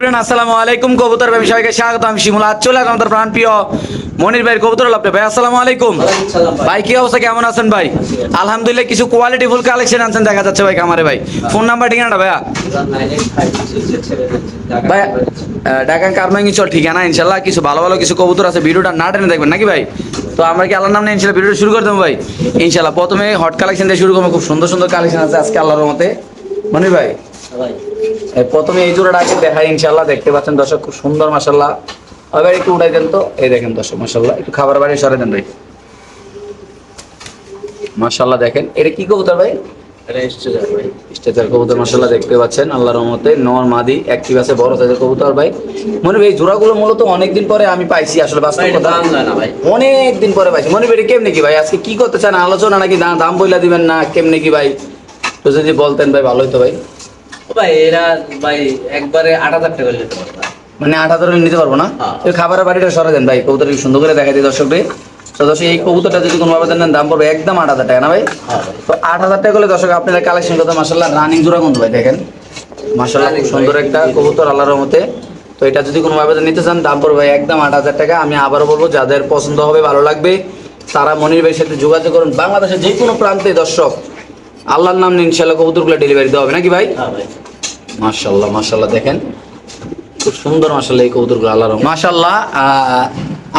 আসসালামু আলাইকুম কবুতর ব্যবসায়ীকে স্বাগত। আমি শিমুল। আজ চলে আসলাম আমাদের প্রাণপ্রিয় মনির ভাইয়ের কবুতর লাভটা। ভাই আসসালামু আলাইকুম। ভাই কি অবস্থা, কেমন আছেন ভাই? আলহামদুলিল্লাহ। কিছু কোয়ালিটি ফুল কালেকশন আনছেন দেখা যাচ্ছে ভাই খামারে। ভাই ফোন নাম্বার ঠিকানাটা ভাইয়া? ভাই ঢাকা কারমাঙ্গি চল ঠিকানা। ইনশাল্লাহ কিছু ভালো ভালো কিছু কবুতর আছে, ভিডিওটা না টেনে দেখবেন নাকি ভাই? তো আমরা কি আল্লাহর নাম নিয়ে ইনশাল্লাহ ভিডিওটা শুরু করে দেবো ভাই ইনশাল্লাহ। প্রথমে হট কালেকশন দিয়ে শুরু করবো। খুব সুন্দর সুন্দর কালেকশন আছে আজকে আল্লাহর মতে মনির ভাই। প্রথমে এই জোড়াটা আগে দেখাই ইনশাল্লাহ। দেখতে পাচ্ছেন দর্শক খুব সুন্দর মাশাল্লাহ। এবার একটু উঠাই দেন তো। এই দেখেন দর্শক মাশাল্লাহ, একটু খাবার বাড়ি সরে দেন ভাই। মাশাল্লাহ দেখেন এটা কি কবুতর ভাই? স্টেজার কবুতর মাশাল্লাহ দেখতে পাচ্ছেন আল্লাহর রহমতে। নর মাদি অ্যাক্টিভ আছে, বড় সাইজের কবুতর ভাই। মনে ভাই জোড়াগুলো মূলত অনেকদিন পরে আমি পাইছি আসলে, বাস্তব কথা অনেক দিন পরে পাইছি। মনে ভাই কেমনে কি ভাই আজকে কি করতে চান আলোচনা, নাকি দাম বইলা দিবেন না কেমনে কি ভাই? তো যদি বলতেন ভাই ভালো হইতো ভাই। ভাই এরা ভাই একবারে ৮,০০০ টাকা নিতে পারবে। মানে ৮,০০০ নিতে পারবো না? খাবারের বাড়িটা সরে দেন ভাই, কবুতর সুন্দর করে দেখা দিই দর্শকদের। তো দর্শক এই কবুতরটা যদি কোনোভাবে দেন দাম পড়বে একদম ৮,০০০ টাকা না ভাই? তো ৮,০০০ টাকা করলে দর্শক আপনারা কালেকশন করতে মাশাল্লাহ রানিং জোড়া কিন্তু ভাই দেখেন মাশাল্লাহ খুব সুন্দর একটা কবুতর আল্লাহর রহমতে। তো এটা যদি কোনোভাবে নিতে চান দাম পড়বে একদম ৮,০০০ টাকা। আমি আবারও বলবো যাদের পছন্দ হবে ভালো লাগবে তারা মনির ভাইয়ের সাথে যোগাযোগ করুন। বাংলাদেশের যে কোনো প্রান্তে দর্শক আল্লাহর নাম নিয়ে ইনশাল্লাহ কবুতরগুলো ডেলিভারি দেওয়া হবে নাকি ভাই? মাশাল্লাহ মাশাল্লাহ দেখেন খুব সুন্দর মাশাল্লাহ এই কবুতরগুলো আল্লাহর মাশাল্লাহ।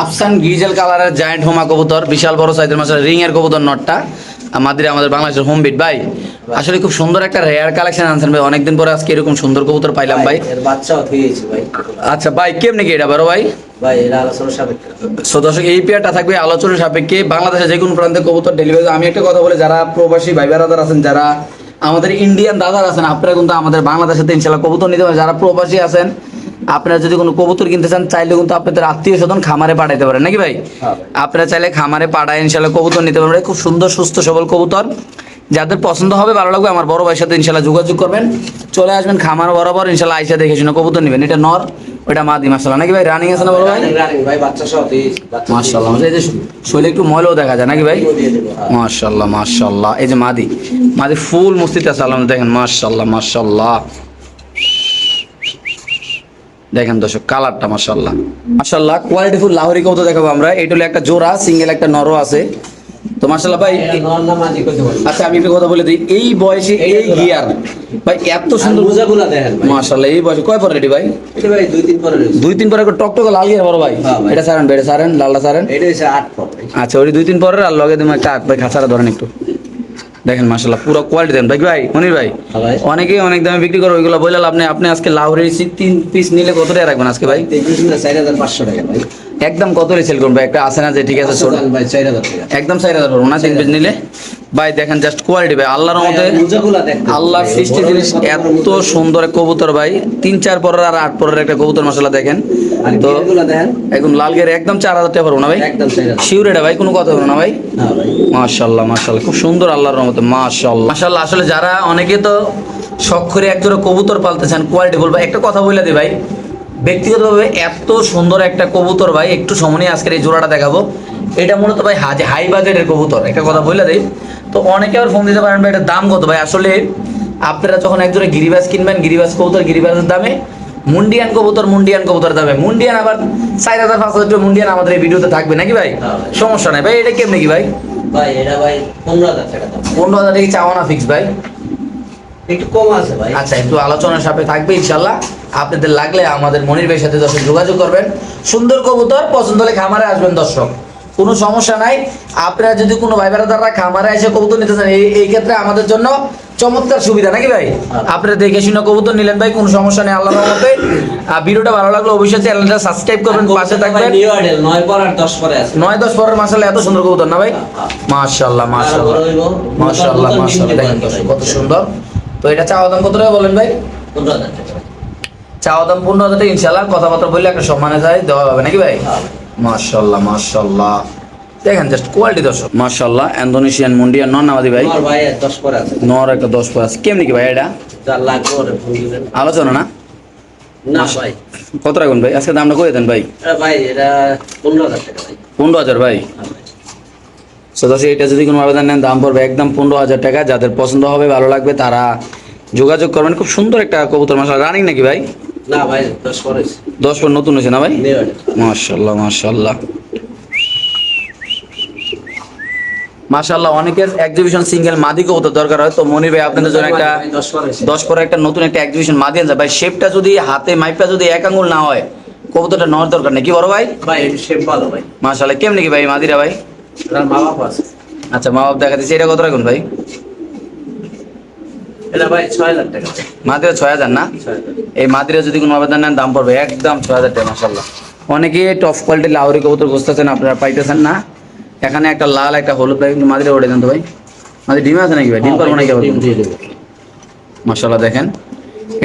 আফসান গ্রিজেল কালারের জায়ান্ট হোমা কবুতর, বিশাল বড় সাইজের মাশাল্লাহ রিং এর কবুতর নটটা মাদিরে আমাদের বাংলাদেশের হোম বিট ভাই। আসলে খুব সুন্দর একটা রেয়ার কালেকশন আনছেন ভাই, অনেকদিন পরে আজকে এরকম সুন্দর কবুতর পাইলাম ভাই। এর বাচ্চাও হয়েছে ভাই। আচ্ছা ভাই কেমনে কি এটা বড় ভাই? ভাই এর আলোচনা সাপেক্ষে। সো দর্শক এই পেয়ারটা থাকবে আলোচনার সাপেক্ষে। বাংলাদেশের যে কোনো প্রান্তে কবুতর ডেলিভারি। আমি একটা কথা বলি, যারা প্রবাসী ভাই বেড়াদার আছেন, যারা আমাদের ইন্ডিয়ান দাদার আছেন, আপনারা কিন্তু আমাদের বাংলাদেশের ইনশাল্লাহ কবুতর নিতে পারেন। যারা প্রবাসী আছেন আপনারা যদি কোনো কবুতর কিনতে চান চাইলে কিন্তু আপনাদের আত্মীয় স্বজন খামারে পাঠাইতে পারেন নাকি ভাই? আপনারা চাইলে খামারে পাঠায় ইনশাল্লাহ কবুতর নিতে পারবেন। খুব সুন্দর সুস্থ সবল কবুতর, যাদের পছন্দ হবে ভালো লাগবে আমার বড় ভাইয়ের সাথে ইনশাল্লাহ যোগাযোগ করবেন। চলে আসবেন খামার বরাবর ইনশাল্লাহ, আইসা দেখে শুনে কবুতর নেবেন। এটা নর, ওইটা মাদি মাশাআল্লাহ নাকি ভাই? রানিং আছে না বড় ভাই? রানিং ভাই, বাচ্চা সহ মাশাআল্লাহ। এই যে শরীরে একটু ময়লাও দেখা যায় নাকি ভাই? মাশাআল্লাহ মাশাআল্লাহ। এই যে মাদি ফুল মস্তিতে আছে আল্লাহ দেখেন মাশাআল্লাহ মাশাআল্লাহ। দেখেন দর্শক কালারটা মাশাআল্লাহ মাশাআল্লাহ। কোয়ালিটি ফুল লাহোরি কবুতর দেখাবো আমরা। এটা হলো একটা জোড়া, সিঙ্গেল একটা নরও আছে। তো মাশাআল্লাহ ভাই আচ্ছা আমি একটা কথা বলে দিই, এই বয়সে এই গিয়ার ভাই এত সুন্দর মোজাগুলা দেখেন ভাই মাশাআল্লাহ। এই বয়সে কয় পরে রেডি ভাই? এটা ভাই ২-৩ পরে রয়েছে। ২-৩ পরে টকটকে লাল গিয়ার বড় ভাই। এটা সারেন ভাই, এটা সারেন লালটা সারেন। এটা হচ্ছে ৮ পর ভাই। আচ্ছা ওই ২-৩ পরের আর লগে তুমি একটা ভাই খাঁচাটা ধরেন একটু। দেখেন মাশাআল্লাহ পুরো কোয়ালিটি দেন ভাই। ভাই মনির ভাই অনেকেই অনেক দামে বিক্রি করে, ওইগুলো বললাম আপনি আজকে লাহোরের ৩ পিস নিলে কত টাকা রাখবেন আজকে ভাই? ৪,৫০০ টাকা ভাই। একদম কত সেল করুন ভাই? একটা আছে না যে ঠিক আছে ছোট ভাই ৪,০০০ টাকা একদম ৪,০০০ করবো না ৩ পিস নিলে ভাই। দেখেন জাস্ট কোয়ালিটি ভাই আল্লাহর মধ্যে। আল্লাহ সৃষ্টি জিনিস এত সুন্দর কবুতর ভাই। ৩-৪ পরের আর ৮ পরের একটা কবুতর মাশাআল্লাহ দেখেন। তো একদম লাল গের একদম ৪,০০০ টাকা পড়বো না ভাই? একদম শিওর এটা ভাই, কোনো কথা হবে না ভাই? মাশাআল্লাহ মাশাআল্লাহ খুব সুন্দর আল্লাহর রহমতে মাশাআল্লাহ মাশাআল্লাহ। আসলে যারা অনেকে তো শখ করে একজোড়া কবুতর পালতে চান কোয়ালিটি বলবো, একটা কথা বলে দিই ভাই ব্যক্তিগতভাবে এত সুন্দর একটা কবুতর ভাই একটু সময় আজকের এই জোড়াটা দেখাবো। এটা মূলত ভাই হাই বাজেটের কবুতর, একটা কথা বলে দিই। তো অনেকে আবার ফোন দিতে পারেন ভাই এটার দাম কত ভাই? আসলে আপনারা যখন একজোড়া গিরিবাজ কিনবেন, গিরিবাজ কবুতর গিরিবাজের দামে, মুন্ডিয়ান কবুতর দামে। মুন্ডিয়ান আবার ৪,০০০-৫,০০০ টাকা মুন্ডিয়ান আমাদের এই ভিডিওতে থাকবে নাকি ভাই? সমস্যা নাই ভাই। এটা কেমনে কি ভাই? ভাই এটা ভাই ১৫,০০০ টাকা দাম। ১৫,০০০ টাকা চাওয়া না ফিক্স ভাই? একটু কম আছে ভাই। আচ্ছা একটু আলোচনার সাপে থাকবে ইনশাল্লাহ। আপনাদের লাগলে আমাদের মনির ভাইয়ের সাথে দর্শক যোগাযোগ করবেন। সুন্দর কবুতর পছন্দ হলে খামারে আসবেন দর্শক, কোনো সমস্যা নাই। আপনারা যদি কোনো ভাই বেড়াদাররা খামারে এসে কবুতর নিতে চান এই ক্ষেত্রে আমাদের জন্য চমৎকার সুবিধা নাকি ভাই? আপনারা দেখে শুনে কবুতর নিলেন ভাই, কোনো সমস্যা নেই আল্লাহর রহমতে। ভিডিওটা ভালো লাগলে অবশ্যই চ্যানেলটা সাবস্ক্রাইব করবেন, পাশে থাকবেন। ৯ পর আর ১০ পরে আছে। ৯-১০ পরের মাশাআল্লাহ এত সুন্দর কবুতর না ভাই? মাশাআল্লাহ মাশাআল্লাহ মাশাআল্লাহ মাশাআল্লাহ দেখেন দর্শক কত সুন্দর। তো এটা চাওয়া দাম কত টাকা বলেন ভাই? ১৫,০০০ টাকা। চাওয়া দাম ১৫,০০০ টাকা ইনশাআল্লাহ। কথাবার্তা বললে একটা সম্মানে যায় দেওয়া হবে নাকি ভাই? মাশাআল্লাহ মাশাআল্লাহ দেখেন জাস্ট কোয়ালিটি দর্শক মাশাআল্লাহ। ইন্দোনেশিয়ান মুন্ডিয়ান নর নামাদি ভাই? নর ভাই ১০ পরে আছে। নর একটা 10 পর আছে। কেমনি কি ভাই এটা? ৪ লাখ করে ফোন দিবেন। আলোচনা না না ভাই কত রাখুন ভাই? আজকে দামটা করে দেন ভাই। ভাই এটা ১৫,০০০ টাকা ভাই। ১৫,০০০ ভাই? সদস্য এটা যদি কোনো আবেদন নেন দাম পড়বে একদম ১৫,০০০ টাকা। যাদের পছন্দ হবে ভালো লাগবে তারা যোগাযোগ করবেন। খুব সুন্দর একটা কবুতর মাশাআল্লাহ। রানিং নাকি ভাই? না ভাই 10 করেছে 10 পর নতুন হয়েছে না ভাই? নিউ এটা মাশাআল্লাহ মাশাআল্লাহ মাশাআল্লাহ। অনেকের এক্সিবিশন সিঙ্গেল মাদি কবুতর দরকার হয়, তো মনির ভাই আপনাদের জন্য একটা 10 করেছে 10 পরে একটা নতুন একটা এক্সিবিশন মাদি আনছে ভাই। শেপটা যদি হাতে মাইপটা যদি এক আঙ্গুল না হয়, কবুতরটা নেওয়ার দরকার নেই, কি বড় ভাই? ভাই এই শেপ ভালো ভাই মাশাআল্লাহ। কেমনি কি ভাই মাদিরা ভাই? এটার মা বাবা আছে আচ্ছা মা বাপ দেখা দিচ্ছে, এটা কত রাখুন ভাই? এটা ভাই 6000 টাকা মাদিরা 6000 না? 6000 এই মাদিরা যদি কোনো আবেদন নেন দাম পড়বে একদম 6000 টাকা মাশাআল্লাহ। অনেকে টপ কোয়ালিটির লাহোরি কবুতর খুঁজতেছেন, আপনারা পাইতেছেন না। এখানে একটা লাল একটা হলুদ ভাই, মাদিরা ওঠে দেন তো ভাই। মাদি ডিম আছে নাকি ভাই? ডিম পারবো নাকি আবার? ডিম দিয়ে দেব মাশাআল্লাহ দেখেন,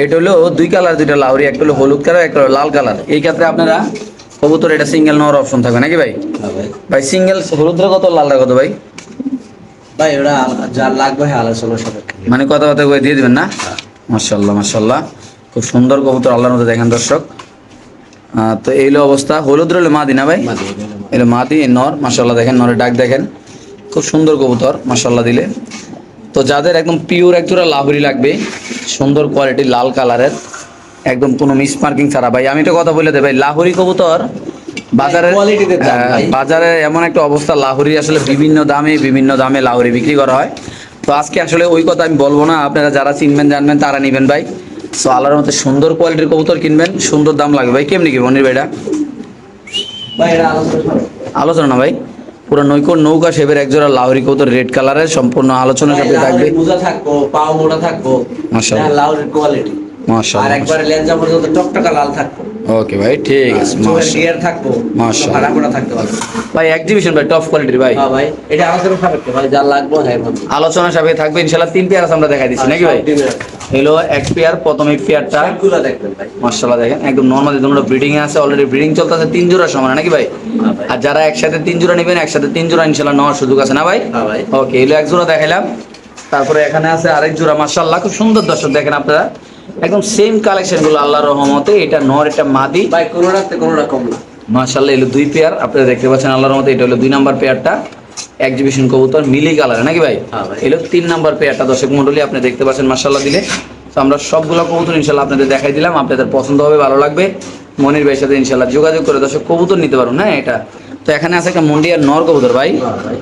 এটা হলো দুই কালার, দুইটা লাহোরি, একটা হলো হলুদ কালার, একটা হলো লাল কালার। এই ক্ষেত্রে আপনারা কবুতর এটা সিঙ্গেল নেওয়ার অপশন থাকবে নাকি ভাই? হ্যাঁ ভাই ভাই সিঙ্গেল হলুদটা কত, লালটা কত ভাই? ভাই ওটা যা লাগবে আলোচনা সাপেক্ষে মানে কথাবার্তা করে দিয়ে দিবেন না? মাশাআল্লাহ মাশাআল্লাহ, খুব সুন্দর কবুতর আল্লাহর মধ্যে দেখেন দর্শক। তো এই হলো অবস্থা। হলুদ রইলো মাদি না ভাই? এলো মাদি নর, মাশাআল্লাহ দেখেন নরের ডাক দেখেন, খুব সুন্দর কবুতর মাশাআল্লাহ দিলে। তো যাদের একদম পিওর একজোড়া লাহোরি লাগবে, সুন্দর কোয়ালিটি লাল কালারের, একদম কোনো মিস মার্কিং ছাড়া ভাই, আমি একটা কথা বলে দেই ভাই, লাহোরি কবুতর বাজারে কোয়ালিটিতে দাম ভাই। বাজারে এমন একটা অবস্থা, লাহোরি আসলে বিভিন্ন দামে লাহোরি বিক্রি করা হয়। তো আজকে আসলে ওই কথা আমি বলবো না, আপনারা যারা চিনবেন জানবেন তারা নিবেন ভাই। সো আল্লাহর মতো সুন্দর কোয়ালিটির কবুতর কিনবেন, সুন্দর দাম লাগবে ভাই। কেমনি কি মনির ভাইটা? ভাই এটা আলোচনা সাপেক্ষে আলোচনা না ভাই, পুরো নৌকা শেপের একজোড়া লাহোরি কবুতর রেড কালারের, সম্পূর্ণ আলোচনার সাথে থাকবে। পূজা থাকবো, পাও মোটা থাকবো, মাশাআল্লাহ। লাউরের কোয়ালিটি আর মাশাআল্লাহ একবারে লেঞ্জা পর্যন্ত টকটকা লাল থাকবো, ওকে ভাই ঠিক আছে চোখের মাশাআল্লাহ গিয়ার থাকবো, মাশাআল্লাহ। ভাড়া করা থাকতে পারবে। ভাই এক্সিবিশন ভাই টপ কোয়ালিটির ভাই, হ্যাঁ ভাই এটা আলোচনা সাপেক্ষে ভাই, যা লাগবে হ্যাঁ ভাই আলোচনা সাপেক্ষে থাকবে ইনশাআল্লাহ। 3 পেয়ার আছে আমরা দেখাই দিচ্ছি নাকি ভাই? হলো এক পেয়ার, প্রথম এই পেয়ারটা গুলো দেখবেন ভাই। মাশাআল্লাহ দেখেন একদম নরমালি তোমরা ব্রিডিং এ আছে, অলরেডি ব্রিডিং চলতেছে 3 জোড়া সমান নাকি ভাই? হ্যাঁ ভাই আর যারা একসাথে 3 জোড়া নেবেন, একসাথে 3 জোড়া ইনশাআল্লাহ নেওয়ার সুযোগ আছে না ভাই? হ্যাঁ ভাই ওকে, এলো এক জোড়া দেখাইলাম, তারপরে এখানে আছে আরেক জোড়া মাশাআল্লাহ, খুব সুন্দর দর্শক দেখেন আপনারা, একদম সেম কালেকশন গুলো আল্লাহর রহমতে। এটা নর, এটা মাদি ভাই কোনোটাতে কোনোটা কম না। মাশাআল্লাহ। এলো 2 পেয়ার, আপনারা দেখতে পাচ্ছেন আল্লাহর রহমতে। এটা হলো 2 নাম্বার পেয়ারটা, এক্সিবিশন কবুতর মিলি কালার নাকি ভাই? হ্যাঁ ভাই এলো 3 নাম্বার পেয়ারটা দর্শক মণ্ডলী, আপনি দেখতে পাচ্ছেন মাশাআল্লাহ দিলে। তো আমরা সবগুলো কবুতর ইনশাআল্লাহ আপনাদের দেখাই দিলাম, আপনাদের পছন্দ হবে, ভালো লাগবে, মনির ভাইয়ের সাথে ইনশাআল্লাহ যোগাযোগ করে দর্শক কবুতর নিতে পারুন। হ্যাঁ এটা তো এখানে আছে একটা মুন্ডিয়ার নর কবুতর ভাই। হ্যাঁ ভাই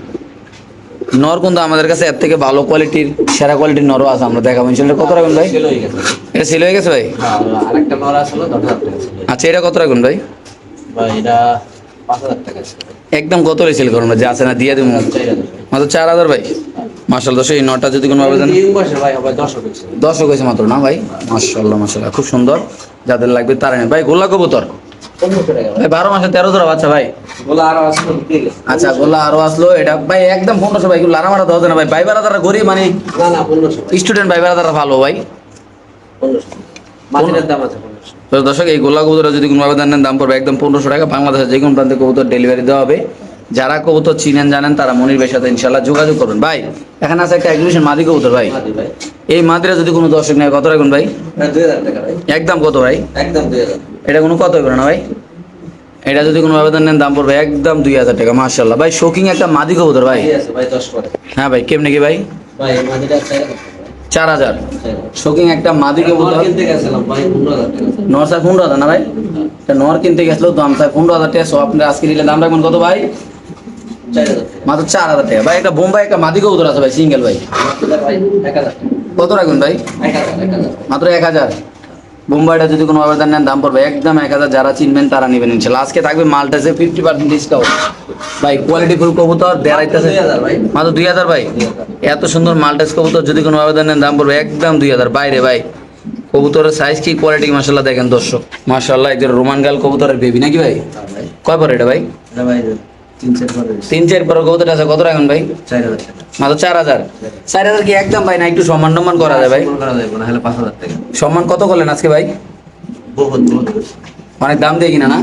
নর কিন্তু আমাদের কাছে এর থেকে ভালো কোয়ালিটির, সেরা কোয়ালিটির নরও আছে, আমরা দেখাবো ইনশাআল্লাহ। কত রাখুন ভাই? সেল হয়ে গেছে ভাই। এটা সেল হয়ে গেছে ভাই? হ্যাঁ আরেকটা নড়া ছিল 10,000 টাকা ছিল আচ্ছা এটা কত রাখুন ভাই? ভাই এটা 5,000 টাকা ছিল একদম কত সেল করুন ভাই, যে আছে না দিয়ে দেবো 4,000 মাত্র 4000 ভাই। মাশাআল্লাহ দর্শক, এই নটা যদি কোনো আবেদন 3 বছর ভাই হবে 10 হয়েছে 10 হয়েছে মাত্র না ভাই? মাশাআল্লাহ মাশাআল্লাহ, খুব সুন্দর, যাদের লাগবে তারা নেন ভাই। গোল্লা কবুতর 1500 টাকা ভাই। ভাই 12 মাসে 13 জোড়া বাচ্চা ভাই। বলে আরো আসলো দিয়ে গেছে। আচ্ছা গোল্লা আরো আসলো, এটা ভাই একদম 1500 ভাই, লারা মারা দাও না ভাই। ভাই বারাদাররা গরিব, মানে না না 1500 ভাই, স্টুডেন্ট ভাই বারাদাররা ভালো ভাই। 1500 মাটির দাম আছে 1500। তো দর্শক এই গোল্লা কবুতর যদি কোনো আবেদন নেন দাম পড়বে একদম 1500 টাকা। বাংলাদেশের যে কোনো প্রান্তে কবুতর ডেলিভারি দেওয়া হবে। যারা কবুতর চিনেন জানেন তারা মনির ভাইয়ের সাথে ইনশাআল্লাহ যোগাযোগ করবেন ভাই। এখানে আছে একটা এক্সিবিশন মাদি কবুতর ভাই। মাটি ভাই এই মাদিরা যদি কোনো দর্শক নেয় কত রাখুন ভাই? এটা 2000 টাকা ভাই, একদম কত ভাই? একদম 2000। এটা কোনো কত হবে না ভাই? এটা যদি কোনো আবেদন নেন দাম পড়বে একদম 2000 টাকা মাশাআল্লাহ ভাই। শোকিং একটা মাদি কবুতর ভাই। ঠিক আছে ভাই 10 করে। হ্যাঁ ভাই কেমনে কি ভাই? ভাই এই মাটিটা 4000 টাকা 4000। ভাই। শোকিং একটা মাদি কবুতর, কিনতে গেছিলাম ভাই 15,000 টাকা। নর স্যার 15,000 না ভাই? এটা নর কিনতে গেছিল দাম স্যার 15,000 টাকা। সো আপনি আজকে নিলে দাম রাখবেন কত ভাই? 4000 টাকা। মাত্র 4000 টাকা ভাই। একটা বোম্বাই একটা মাদি কবুতর আছে ভাই, সিঙ্গেল ভাই। এটা ভাই 1000 টাকা। কত রাখবেন ভাই? 1000 মাত্র 1000। বোম্বাইটা যদি কোনো আবেদন নেন দাম পড়বে একদম 1000। যারা চিনবেন তারা নেবেন ইনশাআল্লাহ। আজকে থাকবে মালটাসে 50% ডিসকাউন্ট ভাই। কোয়ালিটি ফুল কবুতর বেড়াইতেছে 2000 ভাই। মাত্র 2000 ভাই। 2000 এত সুন্দর মালটাস কবুতর যদি কোনো আবেদন নেন দাম পড়বে একদম 2000 বাইরে ভাই। কবুতরের সাইজ কি কোয়ালিটি মাশাআল্লাহ দেখেন দর্শক মাশাআল্লাহ। একজন রোমান গাল কবুতরের বেবি নাকি ভাই? হ্যাঁ ভাই কয় পর এটা ভাই? এটা ভাই 3-4 করে 3-4 পর কবুতর আছে, কত রাখুন ভাই? 4000 টাকা। মাত্র 4000। 4000 কি একদম ভাই না একটু সম্মান টম্মান করা যায় ভাই? সম্মান করা যাবে না হলে 5000 টাকা। সম্মান কত করলেন আজকে ভাই? বহুত বহুত। অনেক দাম দিয়ে কিনা না?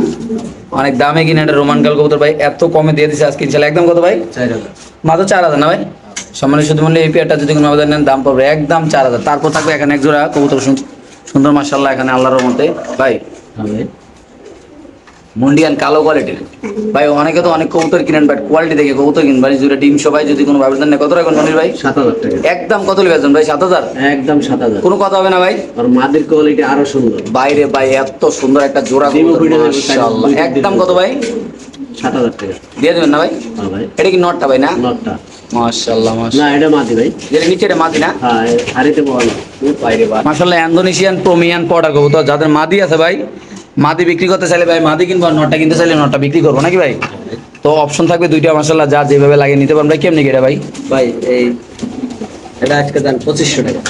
অনেক দামে কিনা এটা রোমান গাল কবুতর ভাই, এত কমে দিয়ে দিছে আজকে ইনশাআল্লাহ। একদম কত ভাই? 4000। মাত্র 4000 না ভাই? সম্মানের শুধু মূল্যে এই পেয়ারটা যদি কোনো আবেদন নেন দাম পড়বে একদম 4000। তারপর থাকবে এখানে এক জোড়া কবুতর সুন্দর মাশাআল্লাহ এখানে আল্লাহর রহমতে ভাই। হ্যাঁ ভাই মুন্ডিয়ান কালো কোয়ালিটির ভাই। অনেকে তো অনেক কবুতর কিনেন, বাট কোয়ালিটি দেখে কবুতর কিনবেন ভাই। জুড়ে ডিম সবাই যদি কোনো ব্যবধান নেই, কত রাখবেন মনির ভাই? 7,000 টাকা। একদম কত লিখেছেন ভাই? 7,000? একদম 7,000। কোনো কথা হবে না ভাই? আর মাদির কোয়ালিটি আরো সুন্দর। বাইরে ভাই এত সুন্দর একটা জোড়া ডিমও কবুতর, ফুটে যাবে, মাশাআল্লাহ। দুই দিন একদম দিন। কত ভাই? 7,000 টাকা। দিয়ে দেবেন না ভাই? হ্যাঁ ভাই। এটা কি নটটা ভাই? না নটটা। মাশাআল্লাহ না মাশাআল্লাহ। এটা মাদি ভাই। এর নিচে এটা মাদি না? হ্যাঁ হারিতে পাওয়া না। বাইরে বা মাশাআল্লাহ ইন্দোনেশিয়ান প্রোমিয়ান পডার কবুতর। যাদের মাদি আছে ভাই, মাদি বিক্রি করতে চাইলে ভাই মাদি কিনবো, আর নটটা কিনতে চাইলে নটটা বিক্রি করবো নাকি ভাই? তো অপশন থাকবে দুইটা মাশাআল্লাহ, যা যেভাবে লাগে নিতে পারবেন ভাই। কেমনি কি এটা ভাই? ভাই এই এটা আজকে দাম 2500 টাকা।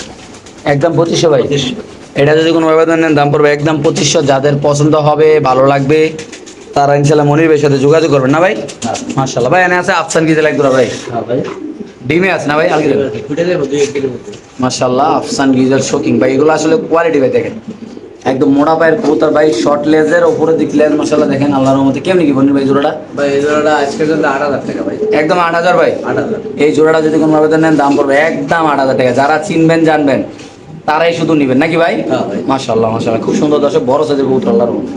একদম 2500 ভাই। 2500। এটা যদি কোনো ব্যবধান নেন দাম পড়বে একদম 2500। যাদের পছন্দ হবে, ভালো লাগবে, তারা ইনশাল্লাহ মনির ভাইয়ের সাথে যোগাযোগ করবেন না ভাই? হ্যাঁ। মাশাআল্লাহ ভাই। এনে আছে আফসান গিজেল একদম ভাই, হ্যাঁ ভাই। ডিমে আছে না ভাই? আলহামদুলিল্লাহ ফুটে যাবে 2-1 দিনের মধ্যে। মাশাআল্লাহ আফসান গিজেল শোকিং ভাই। এগুলো আসলে কোয়ালিটি ভাই দেখেন, একদম মোটা পায়ের কবুতর ভাই, শর্ট লেজের উপরে দিক লেজ মাশাআল্লাহ দেখেন আল্লাহর রহমতে। কেমনি কি মনির ভাই জোড়াটা? ভাই এই জোড়াটা আজকে জন্য 8,000 টাকা ভাই। একদম 8,000 ভাই। 8,000। এই জোড়াটা যদি কোনো ব্যবধান নেন দাম পড়বে একদম 8,000 টাকা। যারা চিনবেন জানবেন তারাই শুধু নিবেন নাকি ভাই? হ্যাঁ ভাই। মাশাআল্লাহ মাশাআল্লাহ, খুব সুন্দর দর্শক, বড় সাইজের কবুতর আল্লাহর রহমতে।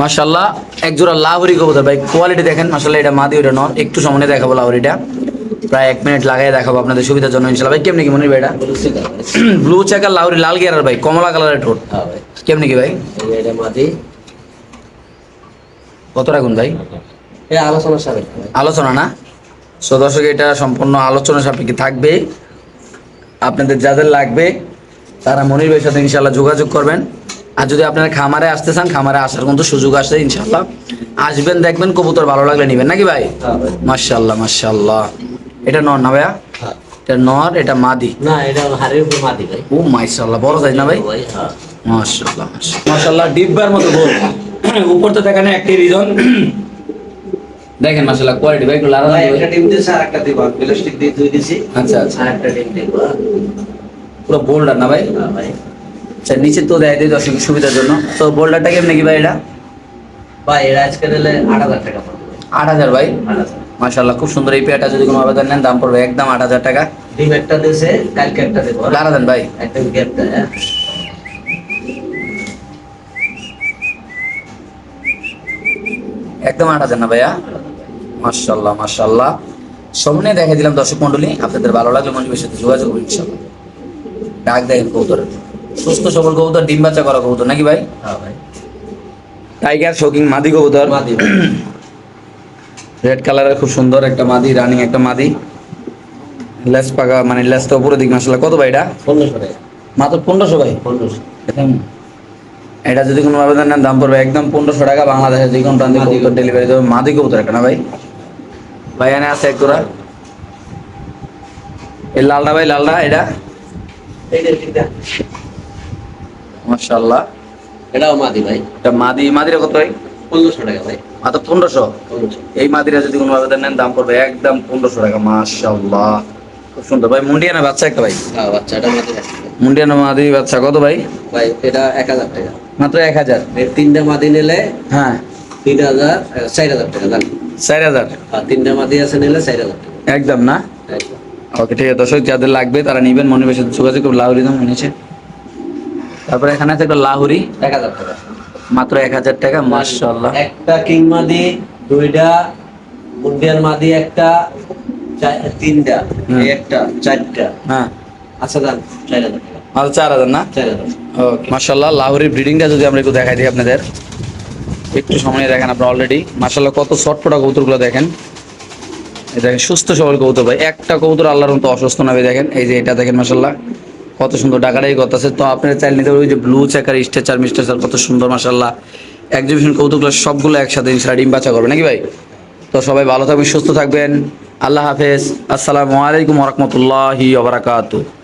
মাশাআল্লাহ এক জোড়া লাহোরি কবুতর ভাই, কোয়ালিটি দেখেন মাশাআল্লাহ। এটা মাদি, ওটা নর। একটু সামনে দেখাবো লাহোরিটা, প্রায় 1 মিনিট লাগাই দেখাবো আপনাদের সুবিধার জন্য ইনশাআল্লাহ ভাই। কেমনি কি মনির ভাই এটা? বলছি না ভাই। ব্লু চেকার লাহোরি, লাল গিয়ারের ভাই, কমলা কালারের ঠোঁট। হ্যাঁ ভাই। কেমনি কি ভাই? এই যে এটা মাদি। কত রাখুন ভাই? এই আলোচনা সাপেক্ষে ভাই। আলোচনা না? সো দর্শক এটা সম্পূর্ণ আলোচনা সাপেক্ষে থাকবে। আপনাদের যাদের লাগবে তারা মনির ভাইয়ের সাথে ইনশাআল্লাহ যোগাযোগ করবেন। আর যদি আপনারা খামারে আসতে চান, খামারে আসার কিন্তু সুযোগ আছে ইনশাআল্লাহ। আসবেন, দেখবেন, কবুতর ভালো লাগলে নেবেন নাকি ভাই? হ্যাঁ ভাই। মাশাআল্লাহ মাশাআল্লাহ। এটা নর না ভাইয়া? হ্যাঁ। এটা নর, এটা মাদি। না এটা হাড়ির উপর মাদি ভাই। ও মাশাআল্লাহ, বড় সাইজ না ভাই? হ্যাঁ। মাশাআল্লাহ মাশাআল্লাহ, ডিব্বার মতো গোল। উপর তো দেখেন একটাই রিজন, দেখেন মাশাআল্লাহ কোয়ালিটি ভাই। একটু লারা ভাই একটা ডিম দিয়েছে আর একটা দিব, প্লাস্টিক দিয়ে ধুই দিছি। আচ্ছা আচ্ছা, আর একটা ডিম দিব। পুরো বোল্ডার না ভাই? হ্যাঁ ভাই। আচ্ছা নিচে তো দেয় দিই দর্শকের সুবিধার জন্য। তো বোল্ডারটা কেমন কি ভাই এটা? ভাই এরা আজকে দিলে 8,000 টাকা পড়বে। 8,000 ভাই। 8,000। মাশাআল্লাহ খুব সুন্দর। এই পেয়ারটা যদি কোনো আবেদন নেন দাম পড়বে একদম 8,000 টাকা। ডিম একটা দিয়েছে, কালকে একটা দেবো। লারা দেন ভাই। একটা গ্যাপ দেয়। হ্যাঁ। একদম 8,000 না ভাইয়া? মাশাআল্লাহ মাশাআল্লাহ। সামনে দেখাই দিলাম দর্শক মন্ডলী, আপনাদের ভালো লাগলে মনিবের সাথে যোগাযোগ করুন ইনশাআল্লাহ। ডাক দেখেন কবুতর, সুস্থ সবল কবুতর, ডিম বাচ্চা করা কবুতর নাকি ভাই? হ্যাঁ ভাই। টাইগার শোকিং মাদি কবুতর, মাদি ভাই। রেড কালারের খুব সুন্দর একটা মাদি, রানিং একটা মাদি। লেস পাকা, মানে লেসটা উপরে দিক মাশাআল্লাহ। কত ভাই এটা? 1500 টাকা। মাত্র 1500 ভাই। 1500। এটা যদি কোনো আবেদন নেন দাম পড়বে একদম 1500 টাকা। বাংলাদেশের যে কোনো প্রান্তে কবুতর ডেলিভারি দেবে। মাদি কবুতর একটা না ভাই? ভাই এনে আছে এক তোরা। এই লালটা ভাই, লালটা এটা এইটা ঠিকটা। মাশাআল্লাহ। এটাও মাদি ভাই। এটা মাদি, মাদিরা কত ভাই? 1500 টাকা ভাই। মাত্র 1500। 1500। এই মাদিরা যদি কোনো আবেদন নেন দাম পড়বে একদম 1500 টাকা। মাশাআল্লাহ খুব সুন্দর ভাই। মুন্ডিয়ানা বাচ্চা একটা ভাই, হ্যাঁ বাচ্চাটা মাদি আছে। মুন্ডিয়ানা মাদি বাচ্চা কত ভাই? ভাই এটা 1000 টাকা। মাত্র 1000? এর তিনটা মাদি নিলে হ্যাঁ 3000, 4000 টাকা জান। 4000 আর তিনটা মাদি আছে নিলে 4000 টাকা। একদম না? একদম। ওকে ঠিক আছে দর্শক, যাদের লাগবে তারা নিবেন, মনিবের সাথে যোগাযোগ করুন। লাহুরি দাম নিচে। তারপরে এখানে আছে একটা লাহুরি, 1000 টাকা। মাত্র 1000 টাকা। মাশাআল্লাহ। একটা কিং মাদি, দুইটা মুন্ডিয়ান মাদি, একটা তিনটা, হুম। এই একটা, চারটা। হ্যাঁ আচ্ছা জান 4000 টাকা। মাত্র 4000 না? 4000। ওকে মাশাআল্লাহ। লাহুরির ব্রিডিংটা যদি আমরা একটু দেখাই দিই আপনাদের, একটু সামনে দেখেন আপনারা অলরেডি। মাশাআল্লাহ কত চটপটা কবুতরগুলো দেখেন। এই দেখেন সুস্থ সবল কবুতর ভাই। একটা কবুতর আল্লাহর মতো অসুস্থ না ভাই। দেখেন এই যে এটা দেখেন মাশাআল্লাহ কত সুন্দর ডাকাটাই করতেছে। তো আপনারা চাইলে নিতে পারবেন। ওই যে ব্লু চেকার, স্ট্রেচার, মিস্টার কত সুন্দর মাশাআল্লাহ। এক্সিবিশন কবুতরগুলো সবগুলো একসাথে ইনশাআল্লাহ ডিম বাচ্চা করবে নাকি ভাই? তো সবাই ভালো থাকবেন, সুস্থ থাকবেন। আল্লাহ হাফেজ। আসসালামু আলাইকুম ওয়া রাহমাতুল্লাহি ওয়া বারাকাতুহু।